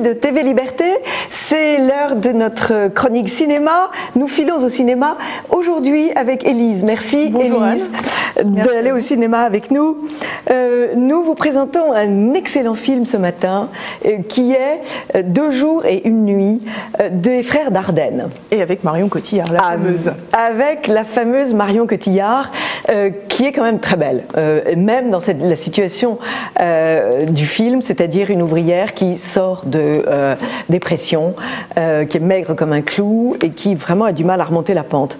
de TV Liberté, c'est l'heure de notre chronique cinéma. Nous filons au cinéma aujourd'hui avec Élise. Merci Élise d'aller au cinéma avec nous. Nous vous présentons un excellent film ce matin qui est 2 jours et 1 nuit des frères Dardenne. Et avec Marion Cotillard, la fameuse. Avec la fameuse Marion Cotillard qui est quand même très belle, même dans la situation du film, c'est-à-dire une ouvrière qui sort de dépression, qui est maigre comme un clou et qui vraiment a du mal à remonter la pente.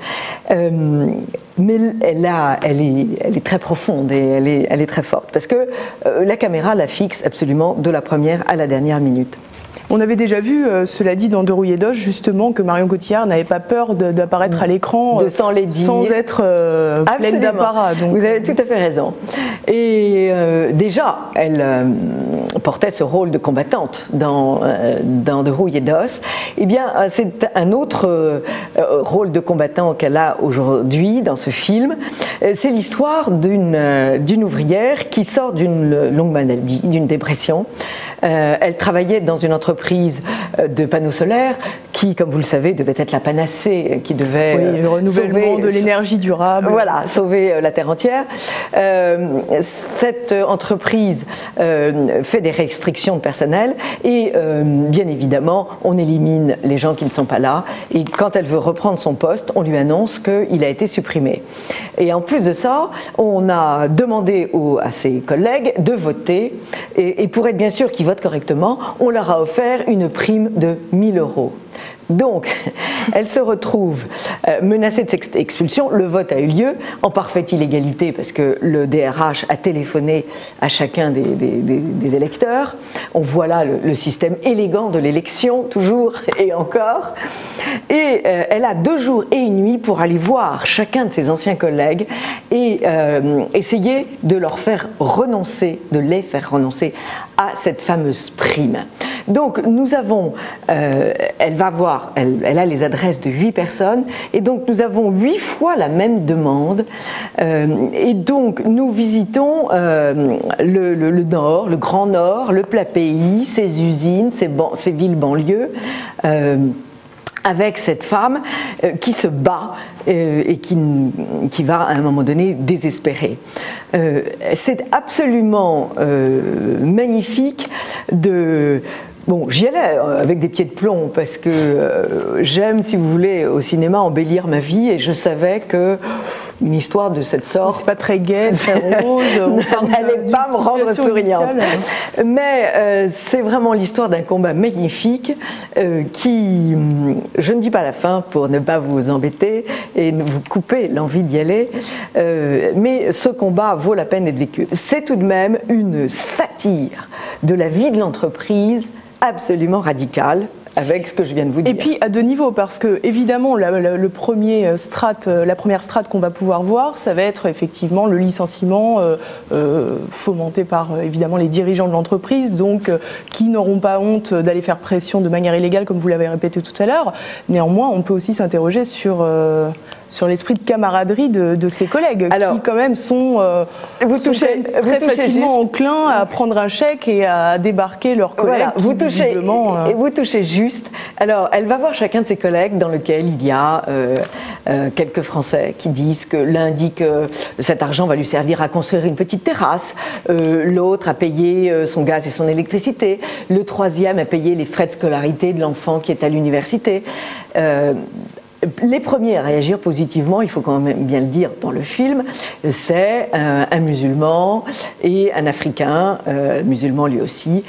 Mais elle est très profonde et elle est très forte parce que la caméra la fixe absolument de la première à la dernière minute. On avait déjà vu, cela dit, dans De Rouille et d'Os, justement, que Marion Cotillard n'avait pas peur d'apparaître à l'écran sans être pleine d'apparat. Vous avez tout à fait raison. Et déjà, elle portait ce rôle de combattante dans De Rouille et d'Os. Eh bien, c'est un autre rôle de combattant qu'elle a aujourd'hui dans ce film. C'est l'histoire d'une ouvrière qui sort d'une longue maladie, d'une dépression. Elle travaillait dans une entreprise de panneaux solaires qui, comme vous le savez, devait être la panacée, qui devait le renouvellement de l'énergie durable. Voilà, sauver la Terre entière. Cette entreprise fait des restrictions de personnel et bien évidemment, on élimine les gens qui ne sont pas là. Et quand elle veut reprendre son poste, on lui annonce qu'il a été supprimé. Et en plus de ça, on a demandé à ses collègues de voter et pour être bien sûr qu'ils votent correctement, on leur a offert une prime de 1 000 €. Donc, elle se retrouve menacée de cette expulsion. Le vote a eu lieu en parfaite illégalité parce que le DRH a téléphoné à chacun des électeurs. On voit là le système élégant de l'élection, toujours et encore. Et elle a 2 jours et 1 nuit pour aller voir chacun de ses anciens collègues et essayer de les faire renoncer à cette fameuse prime. Donc, nous avons, elle a les adresses de 8 personnes et donc nous avons 8 fois la même demande et donc nous visitons le Nord, le Grand Nord, le plat pays, ses usines, ses villes banlieues avec cette femme qui se bat et qui va à un moment donné désespérer. C'est absolument magnifique de... Bon, j'y allais avec des pieds de plomb parce que j'aime, si vous voulez, au cinéma embellir ma vie et je savais que une histoire de cette sorte... C'est pas très gai, très rose, n'allait pas me rendre souriante. Mais c'est vraiment l'histoire d'un combat magnifique qui, je ne dis pas la fin pour ne pas vous embêter et vous couper l'envie d'y aller, mais ce combat vaut la peine d'être vécu. C'est tout de même une satire de la vie de l'entreprise absolument radicale avec ce que je viens de vous dire. Et puis à 2 niveaux, parce que évidemment la première strate qu'on va pouvoir voir, ça va être effectivement le licenciement fomenté par évidemment les dirigeants de l'entreprise, donc qui n'auront pas honte d'aller faire pression de manière illégale, comme vous l'avez répété tout à l'heure. Néanmoins, on peut aussi s'interroger sur l'esprit de camaraderie de ses collègues, qui quand même sont très facilement enclins à prendre un chèque et à débarquer leurs collègues. Voilà, vous touchez juste. Alors, elle va voir chacun de ses collègues dans lequel il y a quelques Français qui disent que l'un dit que cet argent va lui servir à construire une petite terrasse, l'autre a payé son gaz et son électricité, le troisième a payé les frais de scolarité de l'enfant qui est à l'université. Les premiers à réagir positivement, il faut quand même bien le dire dans le film, c'est un musulman et un Africain, musulman lui aussi,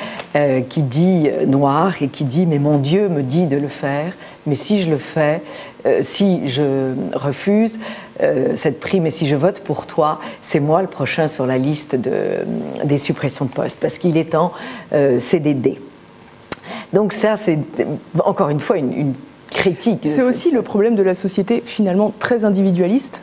qui dit noir et qui dit « mais mon Dieu me dit de le faire, mais si je le fais, si je refuse cette prime et si je vote pour toi, c'est moi le prochain sur la liste des suppressions de postes, parce qu'il est en CDD ». Donc ça, c'est encore une fois une critique. C'est aussi le problème de la société finalement très individualiste,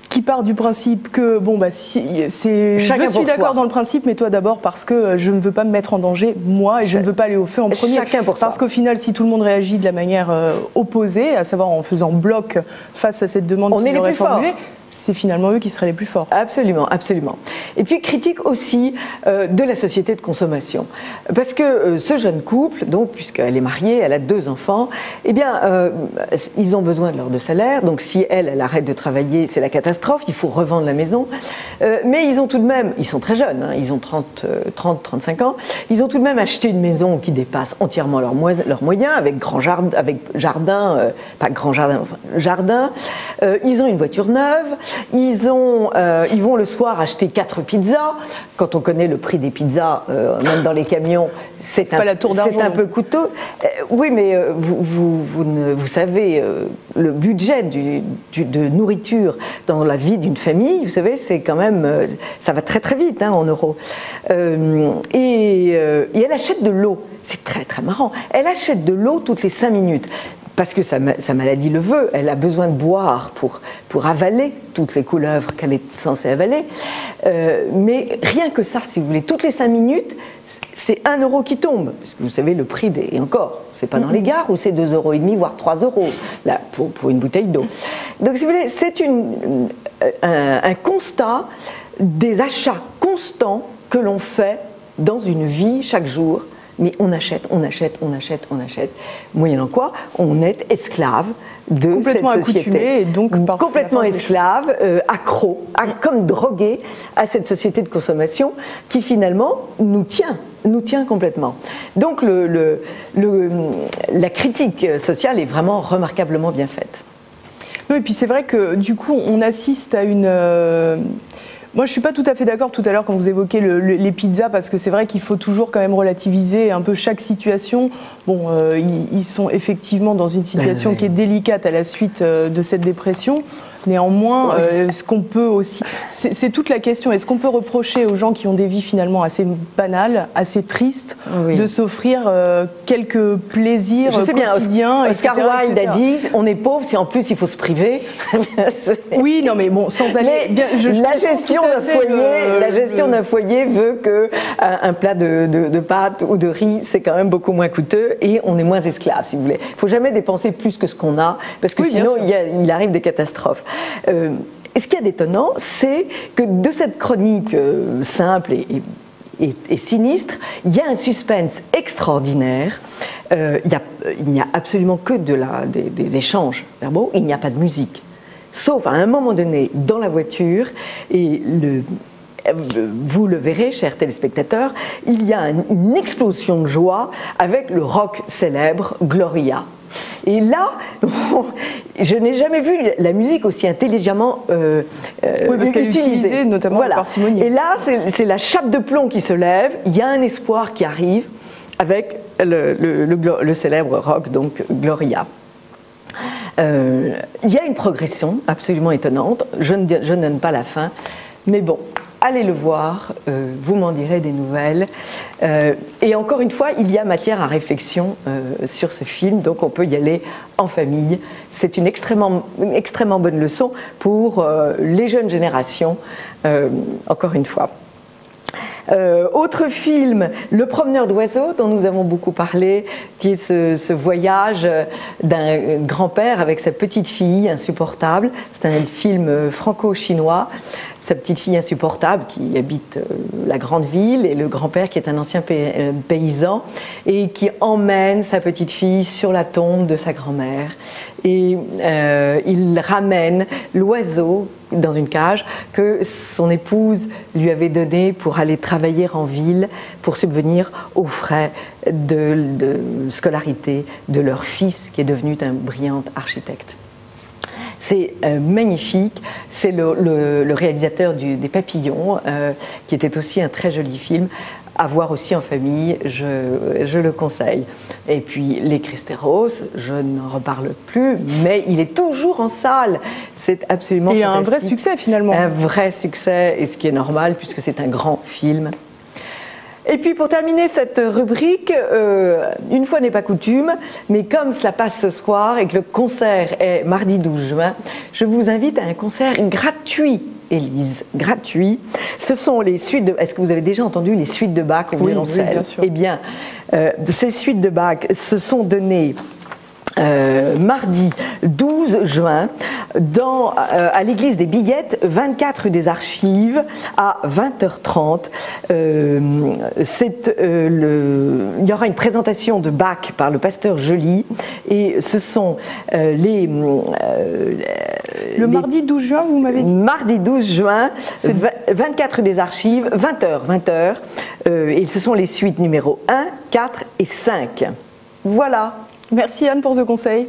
qui part du principe que je suis d'accord dans le principe, mais toi d'abord parce que je ne veux pas me mettre en danger moi et je ne veux pas aller au feu en premier. Parce qu'au final, si tout le monde réagit de la manière opposée, à savoir en faisant bloc face à cette demande qu'il aurait formulée, c'est finalement eux qui seraient les plus forts. Absolument, absolument. Et puis critique aussi de la société de consommation. Parce que ce jeune couple, donc, puisqu'elle est mariée, elle a 2 enfants, eh bien, ils ont besoin de leur salaire. Donc si elle arrête de travailler, c'est la catastrophe, il faut revendre la maison. Mais ils ont tout de même, ils sont très jeunes, hein, ils ont 30-35 ans, ils ont tout de même acheté une maison qui dépasse entièrement leurs moyens, avec grand jardin, pas grand jardin, enfin, jardin. Ils ont une voiture neuve. Ils vont le soir acheter 4 pizzas. Quand on connaît le prix des pizzas, même dans les camions, c'est un peu coûteux. Oui, mais vous savez, le budget de nourriture dans la vie d'une famille, vous savez, c'est quand même, ça va très très vite hein, en euros. Et elle achète de l'eau. C'est très très marrant. Elle achète de l'eau toutes les 5 minutes. Parce que sa maladie le veut, elle a besoin de boire pour avaler toutes les couleuvres qu'elle est censée avaler. Mais rien que ça, si vous voulez, toutes les 5 minutes, c'est 1 euro qui tombe. Parce que vous savez, le prix et encore, c'est pas dans les gares où c'est 2,5 euros, voire 3 euros là, pour une bouteille d'eau. Donc si vous voulez, c'est un constat des achats constants que l'on fait dans une vie chaque jour. Mais on achète, moyennant quoi on est esclave de complètement cette société. Accoutumé et donc complètement esclave, accro, comme drogué à cette société de consommation qui finalement nous tient complètement. Donc la critique sociale est vraiment remarquablement bien faite. Oui, et puis c'est vrai que du coup on assiste à une... Moi, je ne suis pas tout à fait d'accord tout à l'heure quand vous évoquez les pizzas, parce que c'est vrai qu'il faut toujours quand même relativiser un peu chaque situation. Bon, ils sont effectivement dans une situation qui est délicate à la suite de cette dépression. Néanmoins, ce qu'on peut aussi... C'est toute la question. Est-ce qu'on peut reprocher aux gens qui ont des vies finalement assez banales, assez tristes, de s'offrir quelques plaisirs quotidiens, Oscar Wilde a dit, on est pauvre si en plus il faut se priver. Oui, non mais bon, sans aller... La gestion d'un foyer veut qu'un plat de pâtes ou de riz, c'est quand même beaucoup moins coûteux et on est moins esclave, si vous voulez. Il ne faut jamais dépenser plus que ce qu'on a, parce que sinon il arrive des catastrophes. Et ce qui est étonnant, c'est que de cette chronique simple et sinistre, il y a un suspense extraordinaire. Il n'y a absolument que des échanges verbaux, il n'y a pas de musique. Sauf à un moment donné, dans la voiture, et vous le verrez, chers téléspectateurs, il y a une explosion de joie avec le rock célèbre Gloria. Et là, je n'ai jamais vu la musique aussi intelligemment parce qu'elle est utilisée notamment par parcimonie. Et là, c'est la chape de plomb qui se lève, il y a un espoir qui arrive avec le célèbre rock, donc Gloria. Il y a une progression absolument étonnante, je ne donne pas la fin, mais bon, allez le voir, vous m'en direz des nouvelles. Et encore une fois, il y a matière à réflexion sur ce film, donc on peut y aller en famille. C'est une extrêmement bonne leçon pour les jeunes générations, encore une fois. Autre film, Le Promeneur d'oiseaux, dont nous avons beaucoup parlé, qui est ce voyage d'un grand-père avec sa petite fille insupportable. C'est un film franco-chinois. Sa petite fille insupportable qui habite la grande ville et le grand-père qui est un ancien paysan et qui emmène sa petite fille sur la tombe de sa grand-mère. Et il ramène l'oiseau dans une cage que son épouse lui avait donné pour aller travailler en ville pour subvenir aux frais de scolarité de leur fils qui est devenu un brillant architecte. C'est magnifique, c'est le réalisateur des Papillons, qui était aussi un très joli film, à voir aussi en famille, je le conseille. Et puis Les Cristeros, je n'en reparle plus, mais il est toujours en salle, c'est absolument fantastique. Et un vrai succès finalement. Un vrai succès, et ce qui est normal puisque c'est un grand film. Et puis pour terminer cette rubrique, une fois n'est pas coutume, mais comme cela passe ce soir et que le concert est mardi 12 juin, je vous invite à un concert gratuit, Élise, gratuit. Ce sont les suites de... Est-ce que vous avez déjà entendu les suites de Bach au violoncelle ? Oui, bien sûr. Eh bien, ces suites de Bach se sont données mardi 12 juin à l'église des Billettes, 24 rue des Archives, à 20h30. Il y aura une présentation de Bach par le pasteur Joly, et ce sont le mardi 12 juin, vous m'avez dit? Mardi 12 juin, 24 rue des Archives, 20h. Et ce sont les suites numéro 1, 4 et 5. Voilà. Merci Anne pour ce conseil.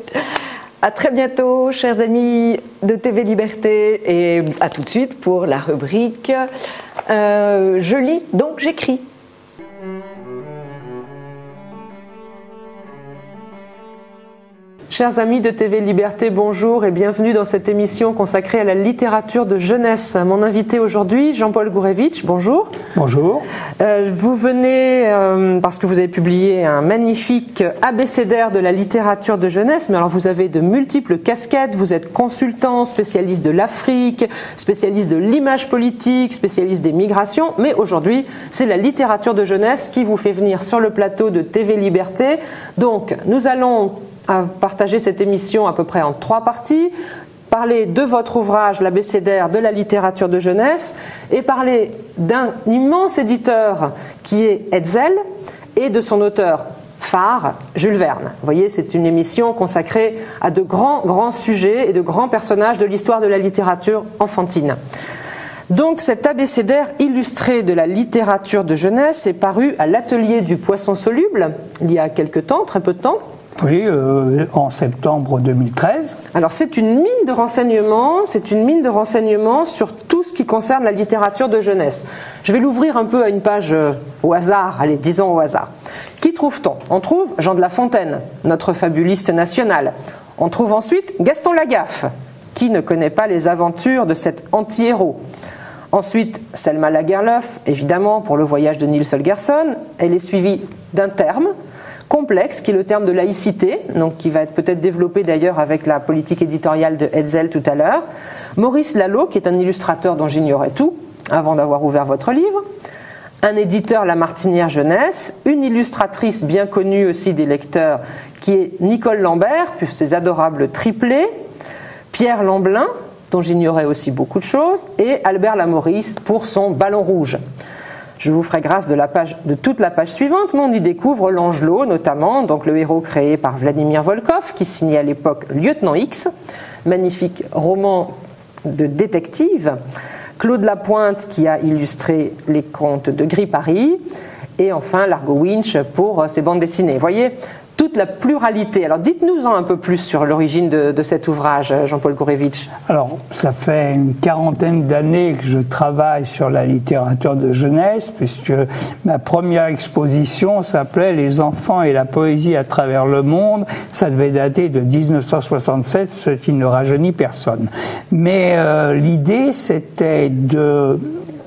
À très bientôt, chers amis de TV Liberté, et à tout de suite pour la rubrique Je lis, donc j'écris. Chers amis de TV Liberté, bonjour et bienvenue dans cette émission consacrée à la littérature de jeunesse. Mon invité aujourd'hui, Jean-Paul Gourevitch, bonjour. Bonjour. Vous venez parce que vous avez publié un magnifique abécédaire de la littérature de jeunesse, mais alors vous avez de multiples casquettes, vous êtes consultant, spécialiste de l'Afrique, spécialiste de l'image politique, spécialiste des migrations, mais aujourd'hui c'est la littérature de jeunesse qui vous fait venir sur le plateau de TV Liberté. Donc nous allons partager cette émission à peu près en 3 parties, parler de votre ouvrage, l'abécédaire de la littérature de jeunesse, et parler d'un immense éditeur qui est Hetzel, et de son auteur phare, Jules Verne. Vous voyez, c'est une émission consacrée à de grands sujets et de grands personnages de l'histoire de la littérature enfantine. Donc cet abécédaire illustré de la littérature de jeunesse est paru à l'Atelier du Poisson Soluble, il y a quelque temps, très peu de temps. Oui, en septembre 2013. Alors c'est une mine de renseignements, sur tout ce qui concerne la littérature de jeunesse. Je vais l'ouvrir un peu à une page au hasard, allez, disons au hasard. Qui trouve-t-on? On trouve Jean de La Fontaine, notre fabuliste national. On trouve ensuite Gaston Lagaffe. Qui ne connaît pas les aventures de cet anti-héros? Ensuite, Selma Lagerlöf, évidemment, pour le voyage de Niels Holgersson. Elle est suivie d'un terme complexe, qui est le terme de laïcité, donc qui va être peut-être développé d'ailleurs avec la politique éditoriale de Hetzel tout à l'heure. Maurice Lallot, qui est un illustrateur dont j'ignorais tout, avant d'avoir ouvert votre livre. Un éditeur Lamartinière Jeunesse, une illustratrice bien connue aussi des lecteurs, qui est Nicole Lambert, puis ses adorables triplés. Pierre Lamblin, dont j'ignorais aussi beaucoup de choses, et Albert Lamoris pour son Ballon Rouge. Je vous ferai grâce de toute la page suivante, mais on y découvre Langelot notamment, donc le héros créé par Vladimir Volkov, qui signait à l'époque Lieutenant X, magnifique roman de détective, Claude Lapointe qui a illustré les contes de Gris Paris, et enfin Largo Winch pour ses bandes dessinées. Vous voyez, toute la pluralité. Alors dites-nous-en un peu plus sur l'origine de cet ouvrage, Jean-Paul Gourevitch. Alors, ça fait une 40aine d'années que je travaille sur la littérature de jeunesse, puisque ma première exposition s'appelait « Les enfants et la poésie à travers le monde ». Ça devait dater de 1967, ce qui ne rajeunit personne. Mais l'idée, c'était de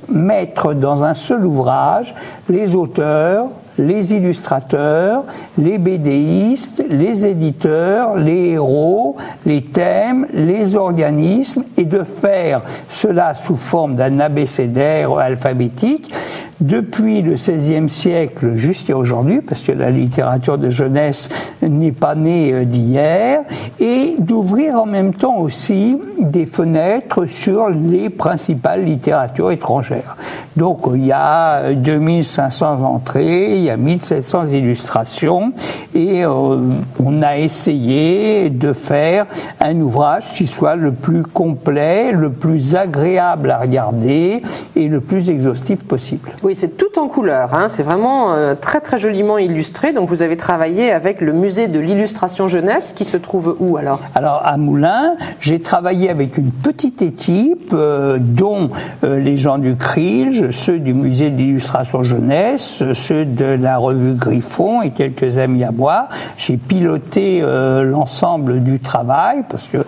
mettre dans un seul ouvrage les auteurs, les illustrateurs, les BDistes, les éditeurs, les héros, les thèmes, les organismes, et de faire cela sous forme d'un abécédaire alphabétique depuis le XVIe siècle jusqu'à aujourd'hui, parce que la littérature de jeunesse n'est pas née d'hier, et d'ouvrir en même temps aussi des fenêtres sur les principales littératures étrangères. Donc il y a 2500 entrées, il y a 1700 illustrations, et on a essayé de faire un ouvrage qui soit le plus complet, le plus agréable à regarder et le plus exhaustif possible. Oui, c'est tout en couleur, hein. C'est vraiment très très joliment illustré. Donc vous avez travaillé avec le musée de l'illustration jeunesse qui se trouve où alors? Alors à Moulins, j'ai travaillé avec une petite équipe dont les gens du CRILJ, ceux du musée de l'illustration jeunesse, ceux de la revue Griffon et quelques amis à moi. J'ai piloté l'ensemble du travail parce que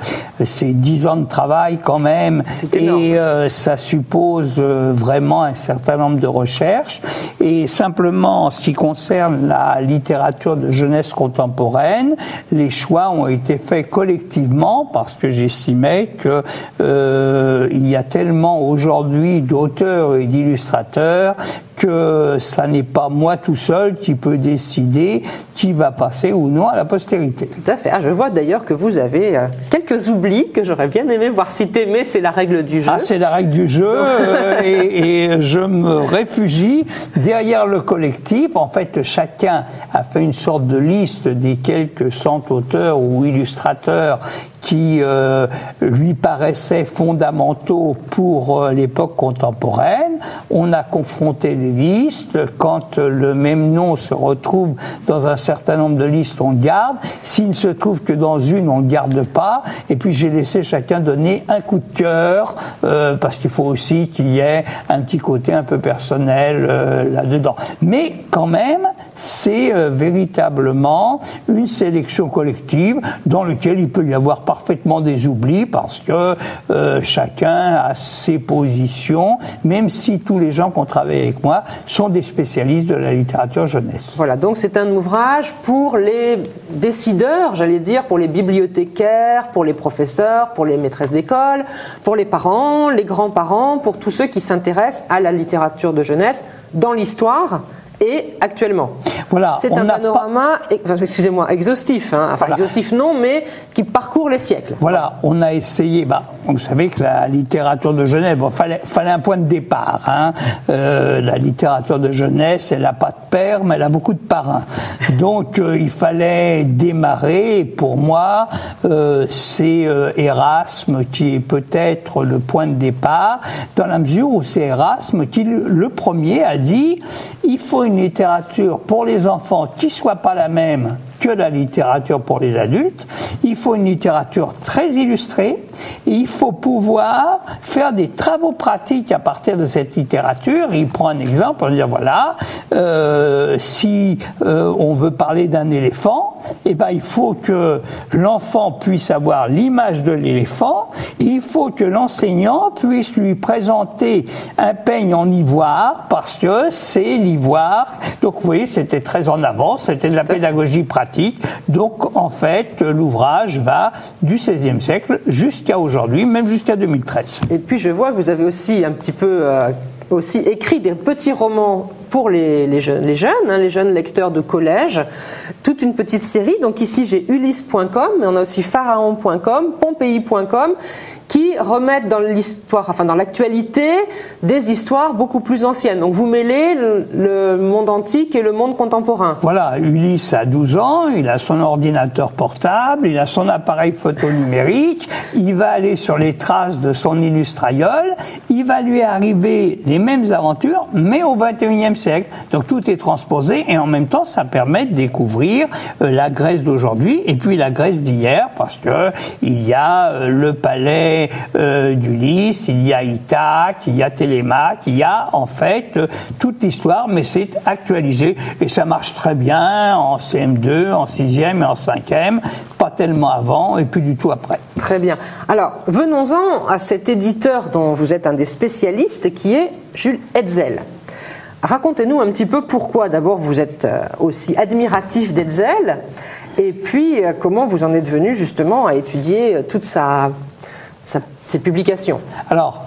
c'est 10 ans de travail quand même, et ça suppose vraiment un certain nombre de recherches. Et simplement en ce qui concerne la littérature de jeunesse contemporaine, les choix ont été faits collectivement parce que j'estimais que il y a tellement aujourd'hui d'auteurs et d'illustrateurs que ça n'est pas moi tout seul qui peut décider qui va passer ou non à la postérité. Tout à fait. Ah, je vois d'ailleurs que vous avez quelques oublis que j'aurais bien aimé voir citer, mais c'est la règle du jeu. Ah, c'est la règle du jeu et je me réfugie derrière le collectif. En fait, chacun a fait une sorte de liste des quelques 100 auteurs ou illustrateurs qui lui paraissaient fondamentaux pour l'époque contemporaine. On a confronté les listes. Quand le même nom se retrouve dans un certain nombre de listes, on le garde. S'il ne se trouve que dans une, on ne le garde pas. Et puis j'ai laissé chacun donner un coup de cœur, parce qu'il faut aussi qu'il y ait un petit côté un peu personnel là-dedans. Mais quand même, c'est véritablement une sélection collective dans laquelle il peut y avoir parfaitement des oublis parce que chacun a ses positions, même si tous les gens qui ont travaillé avec moi sont des spécialistes de la littérature jeunesse. Voilà, donc c'est un ouvrage pour les décideurs, j'allais dire, pour les bibliothécaires, pour les professeurs, pour les maîtresses d'école, pour les parents, les grands-parents, pour tous ceux qui s'intéressent à la littérature de jeunesse dans l'histoire et actuellement. Voilà, c'est un panorama, excusez-moi, exhaustif, hein, enfin voilà. Exhaustif non, mais qui parcourt les siècles. Voilà, on a essayé, vous savez que la littérature de jeunesse, fallait un point de départ. Hein. La littérature de jeunesse, elle n'a pas de père, mais elle a beaucoup de parrains. Donc il fallait démarrer, et pour moi, c'est Erasme qui est peut-être le point de départ, dans la mesure où c'est Erasme qui, le premier, a dit il faut une littérature pour les enfants qui soit pas la même que la littérature pour les adultes. Il faut une littérature très illustrée et il faut pouvoir faire des travaux pratiques à partir de cette littérature. Il prend un exemple, on dit voilà, si on veut parler d'un éléphant, il faut que l'enfant puisse avoir l'image de l'éléphant, il faut que l'enseignant puisse lui présenter un peigne en ivoire parce que c'est l'ivoire. Donc vous voyez, c'était très en avance, c'était de la pédagogie pratique. Donc, en fait, l'ouvrage va du XVIe siècle jusqu'à aujourd'hui, même jusqu'à 2013. Et puis, je vois que vous avez aussi un petit peu aussi écrit des petits romans pour les jeunes, les jeunes lecteurs de collège, toute une petite série. Donc ici, j'ai ulysse.com, mais on a aussi pharaon.com, pompéi.com, qui remettent dans l'histoire, enfin dans l'actualité, des histoires beaucoup plus anciennes. Donc vous mêlez le monde antique et le monde contemporain. Voilà, Ulysse a 12 ans, il a son ordinateur portable, il a son appareil photo numérique, il va aller sur les traces de son illustraïeul, il va lui arriver les mêmes aventures, mais au XXIe siècle. Donc tout est transposé et en même temps ça permet de découvrir la Grèce d'aujourd'hui et puis la Grèce d'hier, parce que il y a le palais d'Ulysse, il y a Ithaque, il y a Télémaque, il y a en fait toute l'histoire, mais c'est actualisé et ça marche très bien en CM2, en 6e et en 5e, pas tellement avant et plus du tout après. Très bien. Alors, venons-en à cet éditeur dont vous êtes un des spécialistes qui est Jules Hetzel. Racontez-nous un petit peu pourquoi d'abord vous êtes aussi admiratif d'Hetzel et puis comment vous en êtes venu justement à étudier toute ses publications. Alors,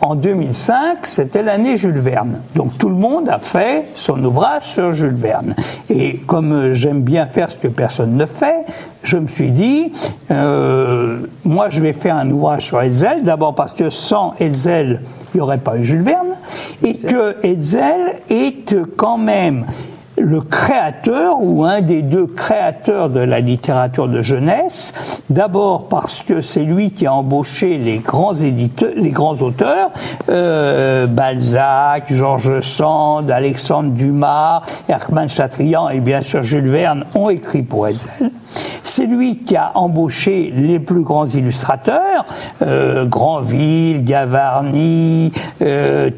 en 2005, c'était l'année Jules Verne. Donc tout le monde a fait son ouvrage sur Jules Verne. Et comme j'aime bien faire ce que personne ne fait, je me suis dit, moi je vais faire un ouvrage sur Hetzel, d'abord parce que sans Hetzel, il n'y aurait pas eu Jules Verne, et que Hetzel est quand même le créateur ou un des deux créateurs de la littérature de jeunesse, d'abord parce que c'est lui qui a embauché les grands éditeurs, les grands auteurs, Balzac, George Sand, Alexandre Dumas, Erckmann Chatrian et bien sûr Jules Verne ont écrit pour Hetzel. C'est lui qui a embauché les plus grands illustrateurs, Granville, Gavarni,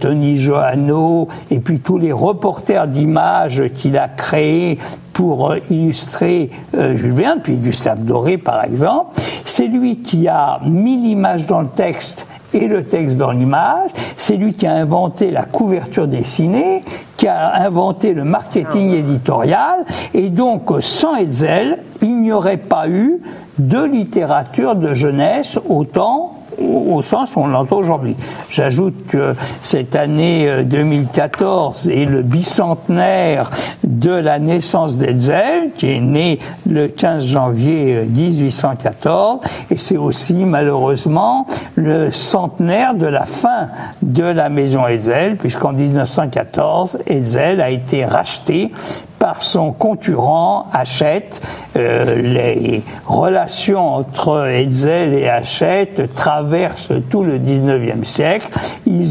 Tony Johanneau, et puis tous les reporters d'images qu'il a créés pour illustrer Jules Verne, puis Gustave Doré par exemple. C'est lui qui a mis l'image dans le texte et le texte dans l'image. C'est lui qui a inventé la couverture dessinée, qui a inventé le marketing éditorial. Et donc, sans Hetzel, il n'y aurait pas eu de littérature de jeunesse autant au sens où on l'entend aujourd'hui. J'ajoute que cette année 2014 est le bicentenaire de la naissance d'Hetzel, qui est né le 15 janvier 1814, et c'est aussi malheureusement le centenaire de la fin de la maison Hetzel, puisqu'en 1914, Hetzel a été racheté par son concurrent Hachette. Les relations entre Hetzel et Hachette traversent tout le 19e siècle. Ils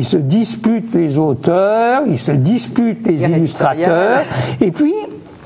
se disputent les auteurs, ils se disputent les illustrateurs, et puis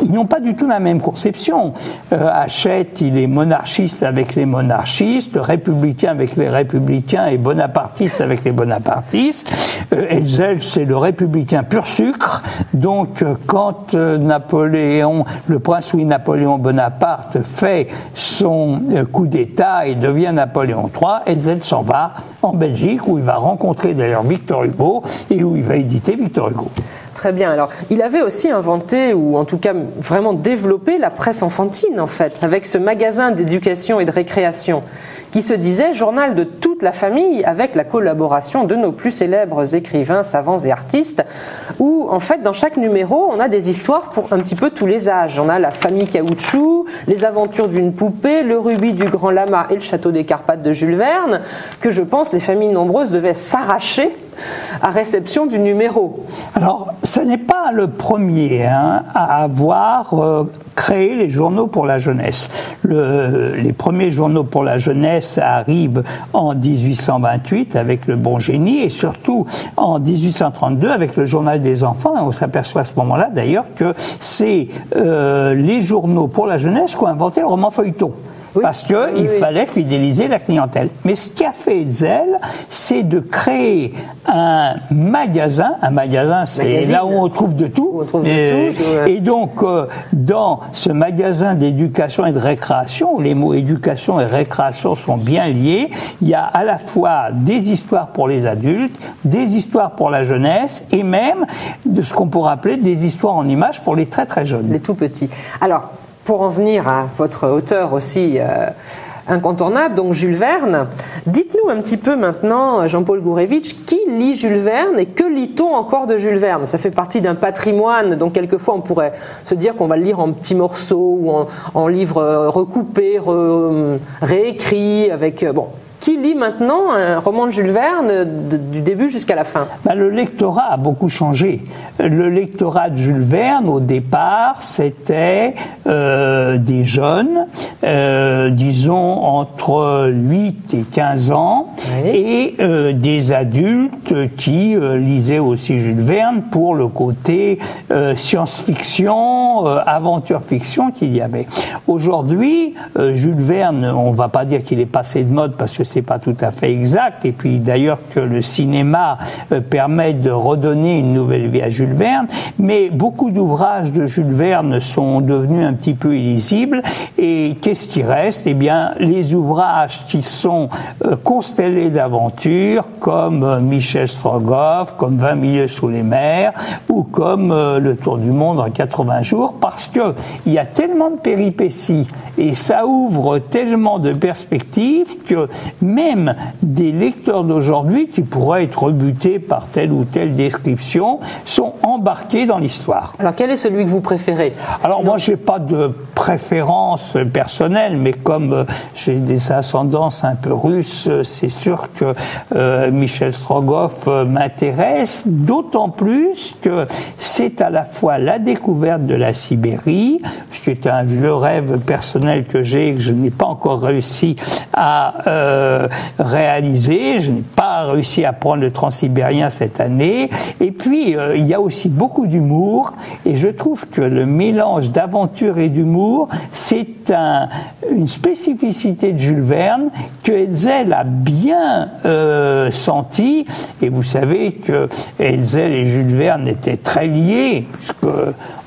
ils n'ont pas du tout la même conception. Hachette, il est monarchiste avec les monarchistes, républicain avec les républicains et bonapartiste avec les bonapartistes. Hetzel, c'est le républicain pur sucre. Donc, quand Napoléon, le prince Louis-Napoléon Bonaparte fait son coup d'État et devient Napoléon III, Hetzel s'en va en Belgique, où il va rencontrer d'ailleurs Victor Hugo et où il va éditer Victor Hugo. Très bien. Alors, il avait aussi inventé, ou en tout cas vraiment développé, la presse enfantine, en fait, avec ce magasin d'éducation et de récréation, qui se disait journal de toute la famille, avec la collaboration de nos plus célèbres écrivains, savants et artistes, où, en fait, dans chaque numéro, on a des histoires pour un petit peu tous les âges. On a la famille Caoutchouc, les aventures d'une poupée, le rubis du grand lama et le château des Carpates de Jules Verne, que je pense les familles nombreuses devaient s'arracher à réception du numéro. Alors, ce n'est pas le premier à avoir créé les journaux pour la jeunesse. Les premiers journaux pour la jeunesse arrivent en 1828 avec le Bon Génie et surtout en 1832 avec le Journal des enfants. On s'aperçoit à ce moment-là d'ailleurs que c'est les journaux pour la jeunesse qui ont inventé le roman feuilleton. Oui, parce qu'il fallait fidéliser la clientèle. Mais ce qu'a fait Hetzel, c'est de créer un magasin. Un magasin, c'est là où on trouve de tout. Et donc, dans ce magasin d'éducation et de récréation, où les mots éducation et récréation sont bien liés, il y a à la fois des histoires pour les adultes, des histoires pour la jeunesse, et même de ce qu'on pourrait appeler des histoires en images pour les très très jeunes. Les tout petits. Alors, pour en venir à votre auteur aussi incontournable, donc Jules Verne, dites-nous un petit peu maintenant, Jean-Paul Gourevitch, qui lit Jules Verne et que lit-on encore de Jules Verne? Ça fait partie d'un patrimoine, donc quelquefois on pourrait se dire qu'on va le lire en petits morceaux ou en livres recoupés, réécrits, avec... bon. Qui lit maintenant un roman de Jules Verne du début jusqu'à la fin? Le lectorat a beaucoup changé. Le lectorat de Jules Verne, au départ, c'était des jeunes, disons entre 8 et 15 ans, oui. Et des adultes qui lisaient aussi Jules Verne pour le côté science-fiction, aventure-fiction qu'il y avait. Aujourd'hui, Jules Verne, on ne va pas dire qu'il est passé de mode parce que c'est pas tout à fait exact, et puis d'ailleurs que le cinéma permet de redonner une nouvelle vie à Jules Verne, mais beaucoup d'ouvrages de Jules Verne sont devenus un petit peu illisibles, et qu'est-ce qui reste? Eh bien, les ouvrages qui sont constellés d'aventures, comme Michel Strogoff, comme 20 milieux sous les mers, ou comme Le Tour du monde en 80 jours, parce que il y a tellement de péripéties, et ça ouvre tellement de perspectives que même des lecteurs d'aujourd'hui qui pourraient être rebutés par telle ou telle description sont embarqués dans l'histoire. Alors quel est celui que vous préférez? Alors moi j'ai pas de préférence personnelle, mais comme j'ai des ascendances un peu russes, c'est sûr que Michel Strogoff m'intéresse, d'autant plus que c'est à la fois la découverte de la Sibérie, ce qui est un vieux rêve personnel que j'ai et que je n'ai pas encore réussi à réalisé. Je n'ai pas réussi à prendre le transsibérien cette année. Et puis, il y a aussi beaucoup d'humour. Et je trouve que le mélange d'aventure et d'humour, c'est une spécificité de Jules Verne que Hetzel a bien senti. Et vous savez que Hetzel et Jules Verne étaient très liés, puisque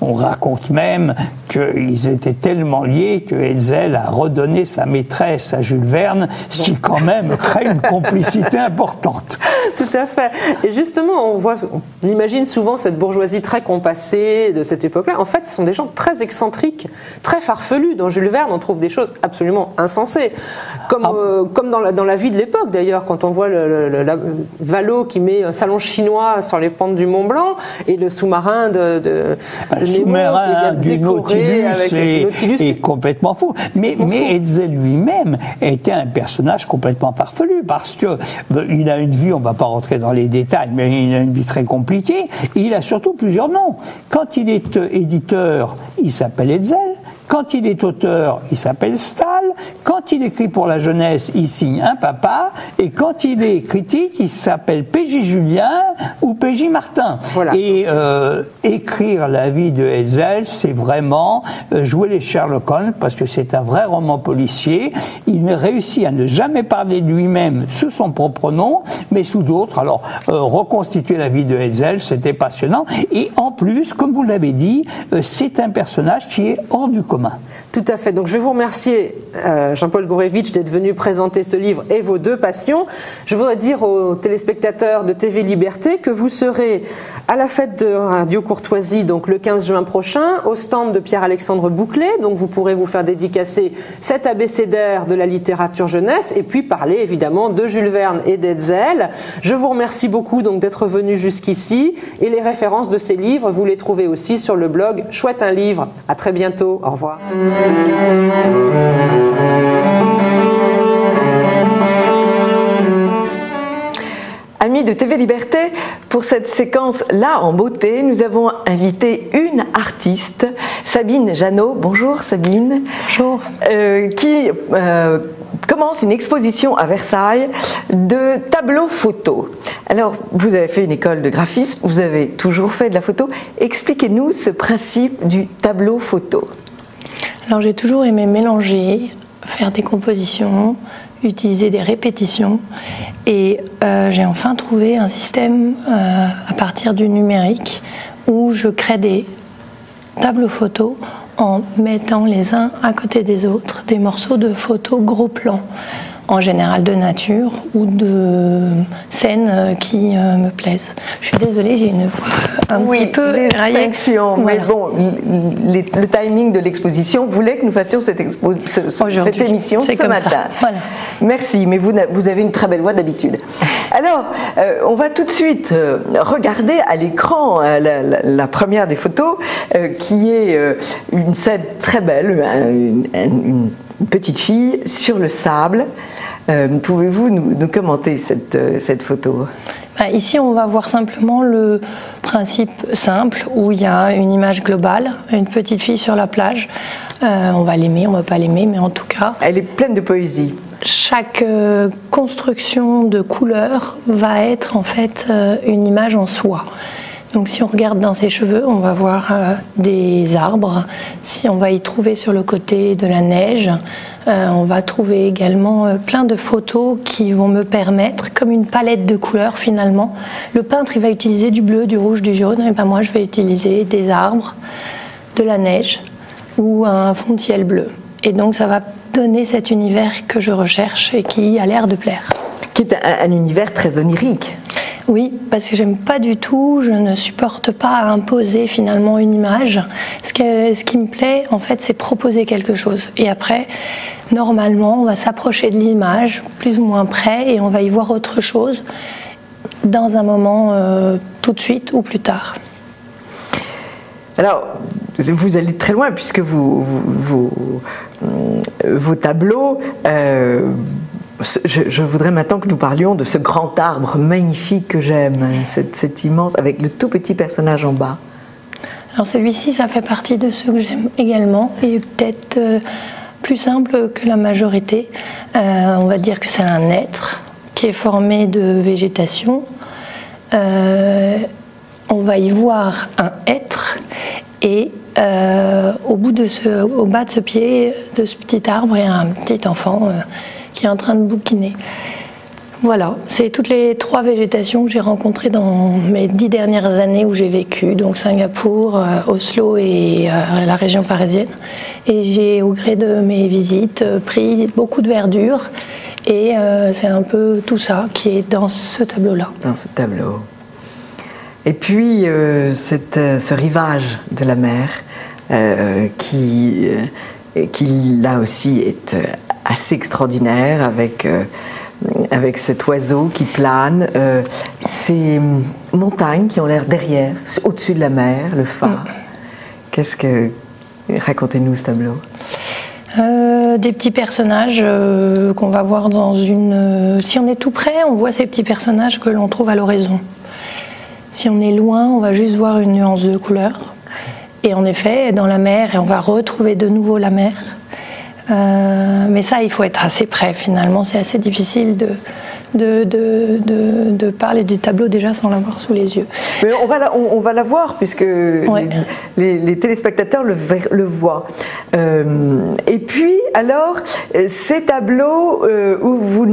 on raconte même qu'ils étaient tellement liés que Hetzel a redonné sa maîtresse à Jules Verne, ce qui quand même crée une complicité importante. Tout à fait. Et justement, on imagine souvent cette bourgeoisie très compassée de cette époque-là. En fait, ce sont des gens très excentriques, très farfelus. Dans Jules Verne, on trouve des choses absolument insensées. Comme dans la vie de l'époque, d'ailleurs, quand on voit Vallot qui met un salon chinois sur les pentes du Mont Blanc et le sous-marin de sous-marin du Nautilus est complètement fou. Mais Hetzel lui-même était un personnage complètement farfelu parce que il a une vie, on ne va pas rentrer dans les détails, mais il a une vie très compliquée. Et il a surtout plusieurs noms. Quand il est éditeur, il s'appelle Hetzel. Quand il est auteur, il s'appelle Stahl. Quand il écrit pour la jeunesse, il signe un papa. Et quand il est critique, il s'appelle P.J. Julien ou P.J. Martin. Voilà. Et écrire la vie de Hetzel, c'est vraiment jouer les Sherlock Holmes parce que c'est un vrai roman policier. Il réussit à ne jamais parler de lui-même sous son propre nom, mais sous d'autres. Alors, reconstituer la vie de Hetzel, c'était passionnant. Et en plus, comme vous l'avez dit, c'est un personnage qui est hors du commun. Tout à fait. Donc je vais vous remercier, Jean-Paul Gourevitch, d'être venu présenter ce livre et vos deux passions. Je voudrais dire aux téléspectateurs de TV Liberté que vous serez à la fête de Radio Courtoisie, donc le 15 juin prochain, au stand de Pierre-Alexandre Bouclé. Donc vous pourrez vous faire dédicacer cet abécédaire de la littérature jeunesse et puis parler évidemment de Jules Verne et d'Hetzel. Je vous remercie beaucoup donc d'être venu jusqu'ici et les références de ces livres, vous les trouvez aussi sur le blog Chouette un livre. À très bientôt. Au revoir. Amis de TV Liberté, pour cette séquence-là en beauté, nous avons invité une artiste, Sabine Jeannot. Bonjour Sabine. Bonjour. Qui commence une exposition à Versailles de tableaux photos. Alors, vous avez fait une école de graphisme, vous avez toujours fait de la photo. Expliquez-nous ce principe du tableau photo. Alors, j'ai toujours aimé mélanger, faire des compositions, utiliser des répétitions et j'ai enfin trouvé un système à partir du numérique où je crée des tableaux photos en mettant les uns à côté des autres des morceaux de photos gros plans, en général de nature ou de scènes qui me plaisent. Je suis désolée, j'ai une voix un petit peu raillée. Mais bon, le timing de l'exposition voulait que nous fassions cette émission ce matin. Voilà. Merci, mais vous avez une très belle voix d'habitude. Alors, on va tout de suite regarder à l'écran la première des photos, qui est une scène très belle, une petite fille sur le sable. Pouvez-vous nous commenter cette photo ? Ici, on va voir simplement le principe simple où il y a une image globale, une petite fille sur la plage. On va l'aimer, on ne va pas l'aimer, mais en tout cas... Elle est pleine de poésie. Chaque construction de couleurs va être en fait une image en soi. Donc si on regarde dans ses cheveux, on va voir des arbres. Si on va y trouver sur le côté de la neige, on va trouver également plein de photos qui vont me permettre, comme une palette de couleurs finalement. Le peintre, il va utiliser du bleu, du rouge, du jaune. Et ben moi, je vais utiliser des arbres, de la neige ou un fond de ciel bleu. Et donc ça va donner cet univers que je recherche et qui a l'air de plaire. Qui est un univers très onirique. Oui, parce que j'aime pas du tout, je ne supporte pas à imposer finalement une image. Ce qui me plaît, en fait, c'est proposer quelque chose. Et après, normalement, on va s'approcher de l'image, plus ou moins près, et on va y voir autre chose dans un moment tout de suite ou plus tard. Alors, vous allez très loin puisque vos tableaux... Je voudrais maintenant que nous parlions de ce grand arbre magnifique que j'aime, cet immense, avec le tout petit personnage en bas. Alors celui-ci, ça fait partie de ceux que j'aime également, et peut-être plus simple que la majorité. On va dire que c'est un être qui est formé de végétation. On va y voir un être, et au bas de ce pied, de ce petit arbre, il y a un petit enfant qui est en train de bouquiner. Voilà, c'est toutes les 3 végétations que j'ai rencontrées dans mes 10 dernières années où j'ai vécu, donc Singapour, Oslo et la région parisienne. Et j'ai, au gré de mes visites, pris beaucoup de verdure Et c'est un peu tout ça qui est dans ce tableau-là. Dans ce tableau. Et puis, ce rivage de la mer qui là aussi est assez extraordinaire avec cet oiseau qui plane, ces montagnes qui ont l'air derrière, au-dessus de la mer, le phare. Racontez-nous ce tableau. Des petits personnages qu'on va voir dans une... Si on est tout près, on voit ces petits personnages que l'on trouve à l'horizon. Si on est loin, on va juste voir une nuance de couleur. Et en effet, dans la mer, on va retrouver de nouveau la mer. Mais ça, il faut être assez près. Finalement, c'est assez difficile de parler du tableau déjà sans l'avoir sous les yeux. Mais on va la voir puisque les téléspectateurs le voient. Et puis, alors, ces tableaux où vous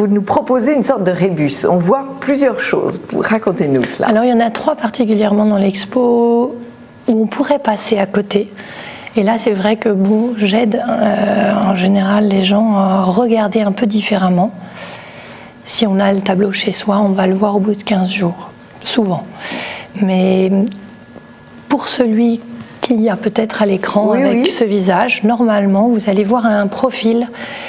nous proposez une sorte de rébus. On voit plusieurs choses. Racontez-nous cela. Alors, il y en a 3 particulièrement dans l'expo où on pourrait passer à côté. Et là, c'est vrai que bon, j'aide en général les gens à regarder un peu différemment. Si on a le tableau chez soi, on va le voir au bout de 15 jours, souvent. Mais pour celui qui a peut-être à l'écran avec ce visage, normalement, vous allez voir un profil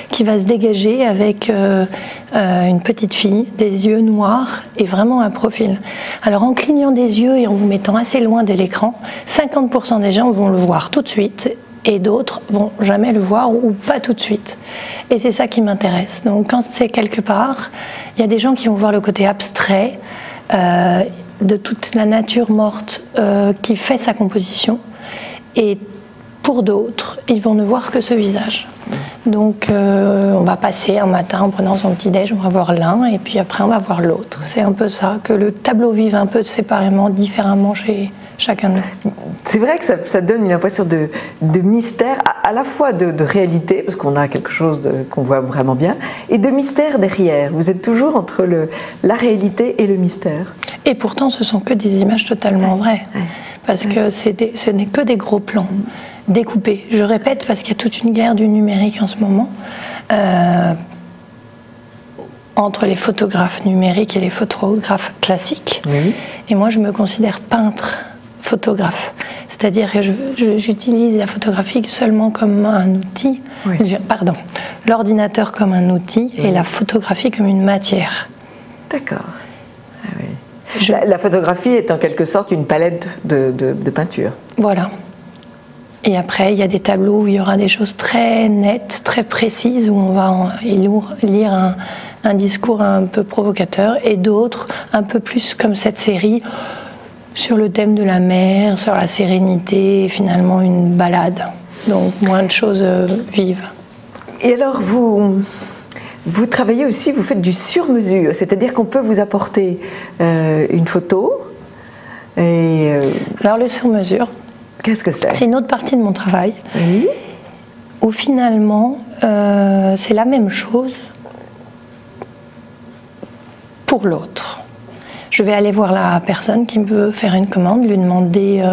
qui va se dégager avec une petite fille, des yeux noirs et vraiment un profil. Alors en clignant des yeux et en vous mettant assez loin de l'écran, 50% des gens vont le voir tout de suite et d'autres vont jamais le voir ou pas tout de suite. Et c'est ça qui m'intéresse. Donc quand c'est quelque part, il y a des gens qui vont voir le côté abstrait de toute la nature morte qui fait sa composition. Et pour d'autres, ils vont ne voir que ce visage. Donc on va passer un matin en prenant son petit-déj, on va voir l'un et puis après on va voir l'autre. C'est un peu ça, que le tableau vive un peu séparément, différemment chez chacun de nous. C'est vrai que ça donne une impression de mystère, à la fois de réalité, parce qu'on a quelque chose qu'on voit vraiment bien, et de mystère derrière. Vous êtes toujours entre la réalité et le mystère. Et pourtant, ce sont que des images totalement vraies. Parce que ce n'est que des gros plans découpés. Je répète parce qu'il y a toute une guerre du numérique en ce moment entre les photographes numériques et les photographes classiques. Oui. Et moi, je me considère peintre photographe. C'est-à-dire que j'utilise la photographie seulement comme un outil, pardon, l'ordinateur comme un outil et la photographie comme une matière. D'accord. La photographie est en quelque sorte une palette de peinture. Voilà. Et après, il y a des tableaux où il y aura des choses très nettes, très précises, où on va lire un discours un peu provocateur, et d'autres un peu plus comme cette série, sur le thème de la mer, sur la sérénité, et finalement une balade. Donc moins de choses vives. Et alors vous travaillez aussi, vous faites du sur-mesure, c'est-à-dire qu'on peut vous apporter une photo et... Alors le sur-mesure, qu'est-ce que c'est ? C'est une autre partie de mon travail, où finalement c'est la même chose pour l'autre. Je vais aller voir la personne qui veut faire une commande, lui demander